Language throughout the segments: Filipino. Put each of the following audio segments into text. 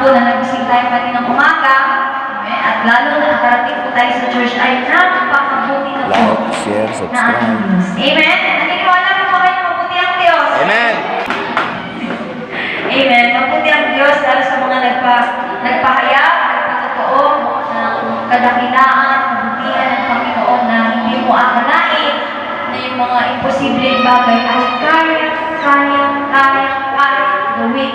po na nagising tayo kaninang umaga, at lalo na nakarating po tayo sa church ay napakabuti na po Like, share, na subscribe. ating Diyos. Amen? Naniniwala po ba kayo na mabuti ang Diyos? Amen! Amen. Mabuti ang Diyos lalo sa mga nagpahayag, nagpatotoo ng kadakilaan, kabutihan ng Panginoon na hindi mo akalain na yung mga imposibleng bagay ay kaya gawin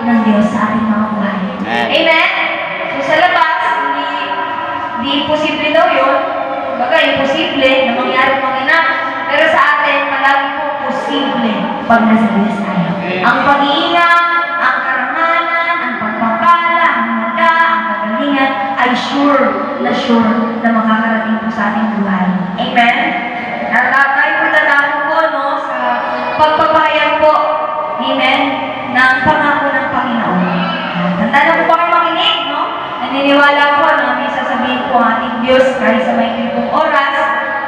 ng Diyos sa ating mga buhay. Amen. Amen? So sa labas, hindi imposible daw yun. Baga, imposible na mangyari manginang. Pero sa atin, palagi po posible pag nasa Diyos tayo. Ang pag-iingat, ang karangalan, ang pagpapala, ang mata, ang kagalingan, ay sure na makakarating po sa ating buhay. Amen? At tayo po tatawag po no, sa pagpapahayag po, amen, ng pangako ng Panginoon. Tanda na po ba kayo makinig, no? Naniniwala po na may sasabihin po ang ating Diyos kahit sa may tipong oras,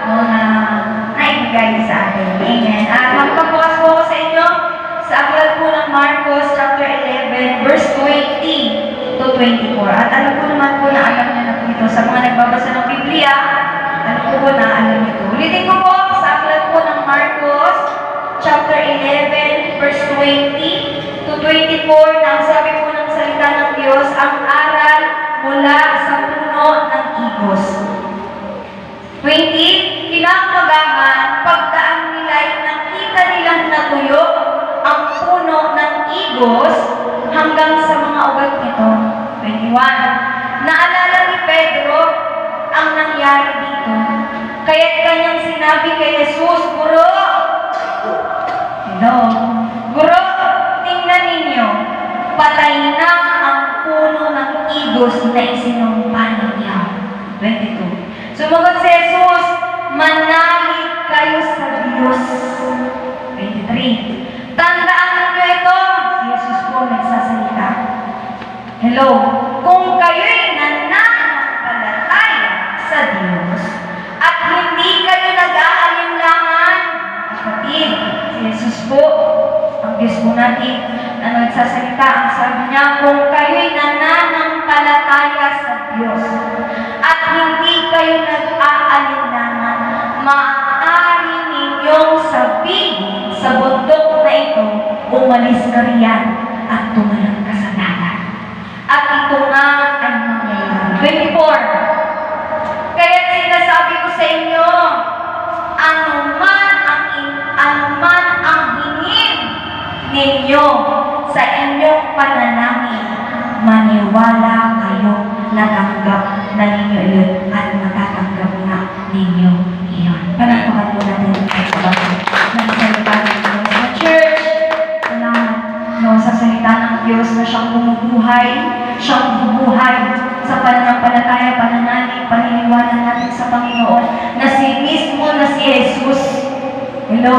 no, na naibigay sa atin. Amen. At magpabukas po ako sa inyo sa aklat po ng Marcos chapter 11, verse 20 to 24. At alam ko naman po na alam niyo na po ito. Sa mga nagbabasa ng Biblia, alam ko po na alam niyo ito. Ulitin ko po sa aklat po ng Marcos chapter 11, verse 20 to 24, na sabi po ng salita ng Diyos, ang aral mula sa puno ng igos. 20, kinakagahan, pagdaan nila'y nakita nilang natuyo ang puno ng igos hanggang sa mga ugat nito. 21, naalala ni Pedro ang nangyari dito. Kaya't kanyang sinabi kay Jesus, Guro, hello, Guro, tingnan ninyo, patay na ang puno ng igos na isinumpa ninyo. 22. Sumagot si Jesus, manalig kayo sa Diyos. 23. Tandaan ninyo ito, si Jesus po nagsasalita. Hello, kung kayo'y nananampalataya sa Diyos at hindi kayo nag-aalinlangan, kapatid, si Jesus po, ang Diyos po natin, na nagsasalita, ang sabi niya, kung kayo'y nananampalataya sa Diyos at hindi kayo nag-aalinlangan, maaari ninyong sabihin sa bundok na ito, umalis ka riyan at tumalon ka sa dagat. At ito nga ay mangyayari. 24. Kaya sinasabi ko sa inyo, anuman ang hingin ninyo sa inyong panalangin, maniwala kayo natanggap na ninyo iyon at matatanggap na ninyo iyon. Palakpakan po natin ang sabagay ng salita ng Diyos na church. Salamat no, sa salita ng Diyos na siyang bumubuhay, siyang bubuhay sa pananampalataya, pananalig, paniniwala natin sa Panginoon na si Jesus. Hello,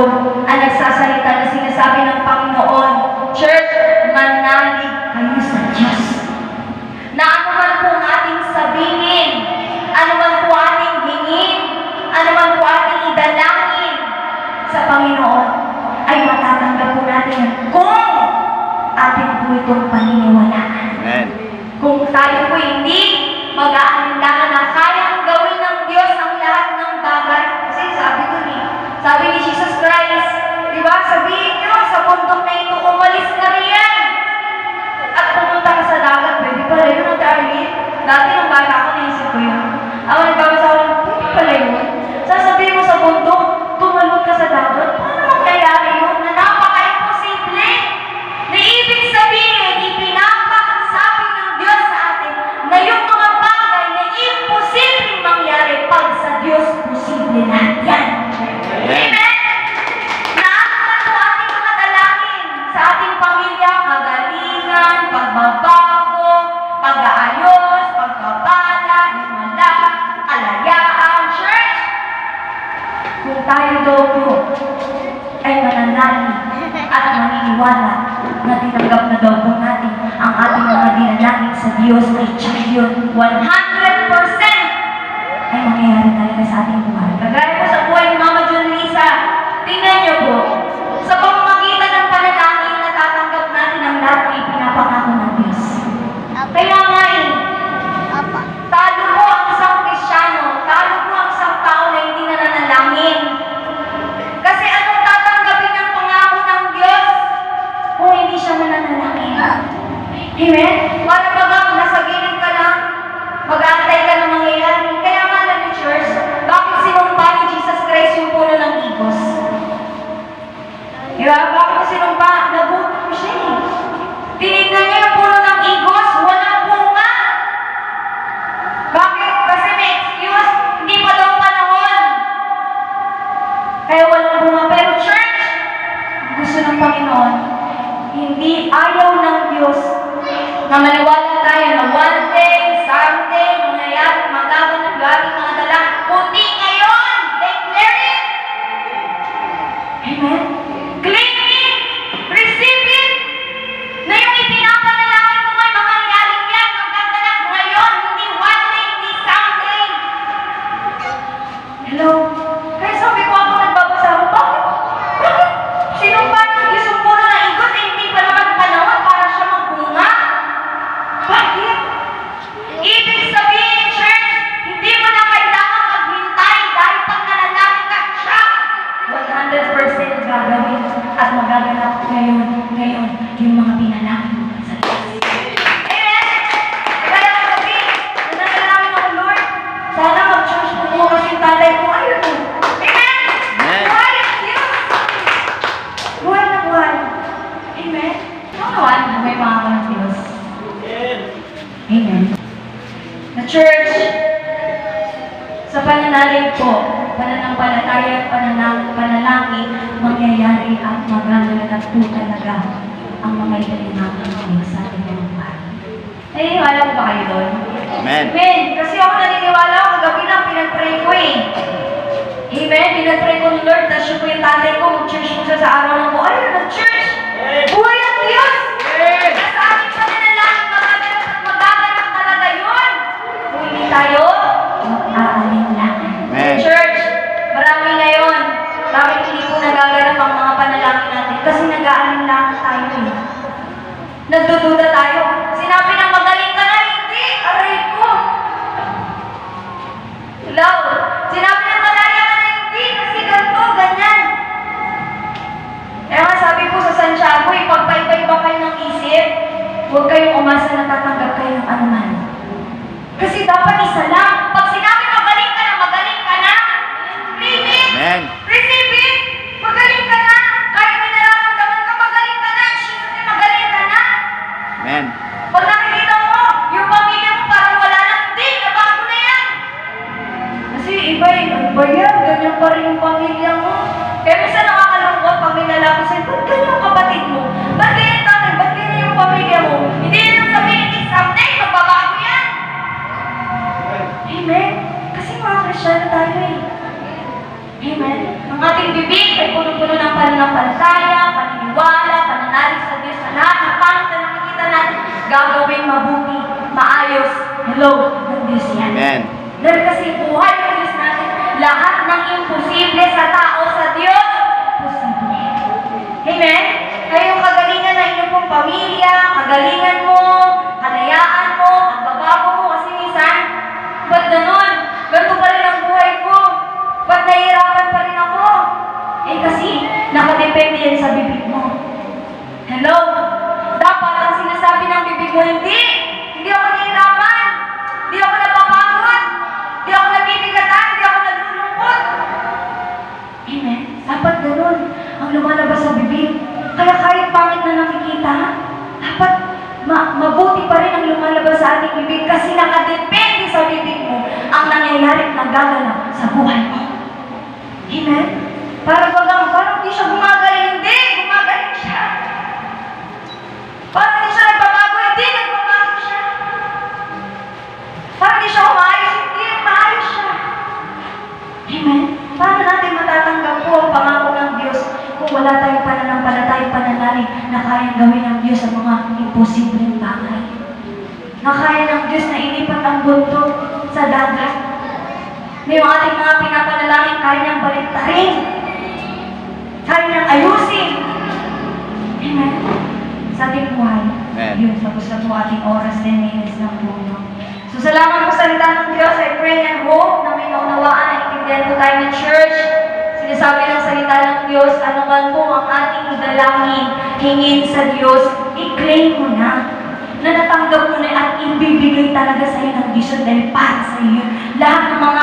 ang nagsasalita na sinasabi ng Panginoon, church, manalig kayo sa Diyos. Na ano man po ating sabihin, ano man po ating hingin, ano man po ating idalangin sa Panginoon, ay matatanggap po natin kung ating po itong paniniwalaan. Amen. Kung tayo po hindi mag-aalinlangan na kayang gawin ng Diyos ang lahat ng bagay. Kasi sabi ni Jesus Christ, di ba, sabihin nyo sa bundok na ito, umalis na riyan at pumunta ka sa dagat. Pwede pala yun ang target. Dati nung bata ako, naisip ko yun. Ako nagbabasa ako, pwede pala yun. Sasabihin mo sa bundok, tumalon ka sa dagat. Paano mangyayari yun? Na napaka-imposible. Na ibig sabihin, ipinapakasabi ng Diyos sa atin na yung mga bagay na imposibleng mangyari pag sa Diyos, posible lahat yan. Amen? Na ano man po ating mga dalangin sa ating pamilya, kagalingan, pagbabago, pag-aayos, pagpapala, himala, alayaan, church. Kung tayo daw po ay mananalig at maniniwala na tinanggap na daw po natin ang ating mga dinalangin sa Diyos ay champion 100% ay mangyayari talaga sa ating buhay. Kagaya po sa buhay ni Mama John Lisa, tingnan niyo po, sa pamamagitan ng panalangin, natatanggap natin ang lahat na ipinapangako ng Diyos. Amen? Para bagang nasa gilid ka lang, mag-aantay ka ng mangyayari. Kaya nga alam niyo, church, bakit sinumpa ni Jesus Christ yung puno ng igos? Diba? Bakit sinumpa? Nagutom siya eh. Tinignan niya yung puno ng igos, walang bunga. Bakit? Kasi may excuse, hindi pa daw panahon. Kaya walang bunga. Pero church, gusto ng Panginoon, hindi ayaw ng Diyos na maniwala tayo na one day, someday, mangyayari, magaganap yung ating mga dala. Kundi ngayon, declare it. Amen? Claim it. Receive it. Na yung ipinapanalangin mo ay mangyayari yan, magaganap ngayon, hindi one day, hindi someday. Hello? Kaya sabi ko ako nagbabasa ako, bakit? Bakit? Sinumpa ng Diyos yung puno ng igos eh, hindi pa naman panahon para siya magbunga? Bakit? Ibig sabihin, church, hindi mo na kailangan maghintay dahil pag nanalangin ka siya, 100% gagawin at magaganap ngayon, yung mga pinalangin mo sa Diyos. Amen? Kaya sabi, nanalangin ako, Lord, sana mag-church ko mo kasi yung tatay ko, ayun mo. Amen? Amen. Buhay ang Diyos. Buhay na buhay. Amen? Naman, buhay mga ako ng Diyos. Amen. The church, sa pananalig po, pananampalataya at panalangin, mangyayari at magaganap po talaga ang mga itinanapin ng Diyos sa ating mga buhay. Naniniwala po ba kayo doon? Amen. Amen. Kasi ako naniniwala ako, kagabi lang pinag-pray ko eh. Amen. Pinag-pray ko ni Lord, tapos siya po yung tatay ko, mag-church mo siya sa araw ng buhay. Ayun, nag-church! Buhay ang Diyos! Sa ating pananalangin, magaganap at magaganap talaga yun. Kung hindi tayo, mag-aalinlangan. Amen. Church, marami ngayon. Bakit hindi po nagaganap ang mga panalangin natin? Kasi nag-aalinlangan tayo eh. Nagdududa tayo. Sinabi ng magaling ka na, hindi. Aray ko. Hello? Sinabi ng malaya ka na, hindi. Kasi ganito, ganyan. Kaya nga sabi po sa Santiago, ipagpaiba kayo ng isip, huwag kayong umasa na tatanggap kayo ng anuman. Kasi dapat isa lang. Pag sinabi magaling ka na, claim it. Amen. Receive it. Magaling ka na. Kahit may nararamdaman ka, magaling ka na. Jesus, magaling ka na. Amen. Pag nakikita mo, yung pamilya mo parang wala lang, hindi, nabago na yan. Kasi iba eh, ano ba yan? Ganyan pa rin yung pamilya mo. Kaya minsan nakakalungkot pag may lalaki sa'yo, ba't ganyan yung kapatid mo? Ba't ganyan tatay? Ba't ganyan yung pamilya mo? Hindi lang sabihin, hindi someday, magbabago yan. Amen? Kasi mga Kristyano tayo eh. Amen? Ang ating bibig ay puno-puno ng pananampalataya, paniniwala, pananalig sa Diyos na lahat ng pangit na nakikita natin, gagawin mabuti, maayos, hello, ng Diyos yan. Amen. Dahil kasi buhay ng Diyos natin, lahat ng imposible sa tao, sa Diyos, posible. Amen? Kaya yung kagalingan ng inyong pong pamilya, kagalingan mo, kalayaan mo, ang babago mo, kasi minsan, ba't ganun? Ganito pa rin ang buhay ko. Ba't nahihirapan pa rin ako? Eh kasi, nakadepende yan sa bibig mo. Hello? Dapat ang sinasabi ng bibig mo, hindi. Hindi ako nahihirapan. Hindi ako napapagod. Hindi ako nabibigatan. Hindi ako nalulungkot. Amen? Dapat ganun ang lumalabas sa bibig. Kaya kahit pangit na nakikita, dapat mabuti pa rin ang lumalabas sa ating bibig kasi nakadepende sa bibig mo ang nangyayari at nagaganap sa buhay mo. Amen? Parang di siya gumagaling. Hindi, gumagaling siya. Parang di siya nagbabago. Hindi, nagbabago siya. Parang di siya umaayos. Hindi, umaayos siya. Amen? Paano natin matatanggap po ang pangako ng Diyos kung wala tayong pananampalataya, pananalig na kayang gawin ng Diyos sa mga imposibleng bagay? Na kaya ng Diyos na ilipat ang bundok sa dagat. Na yung ating mga pinapanalangin, kaya niyang baliktarin. Kaya niyang ayusin. Amen? Sa ating buhay. Amen. Yun, tapos na po ating oras, 10 minutes lang po. No? So, salamat po sa salita ng Diyos. I pray and hope na may naunawaan na itindihan po tayo ng church. Sinasabi ng salita ng Diyos, anuman po ang ating idalangin, hingin sa Diyos, i-claim mo na. na natanggap mo na at ibibigay talaga sa iyo ng Diyos dahil para sa iyo lahat ng mga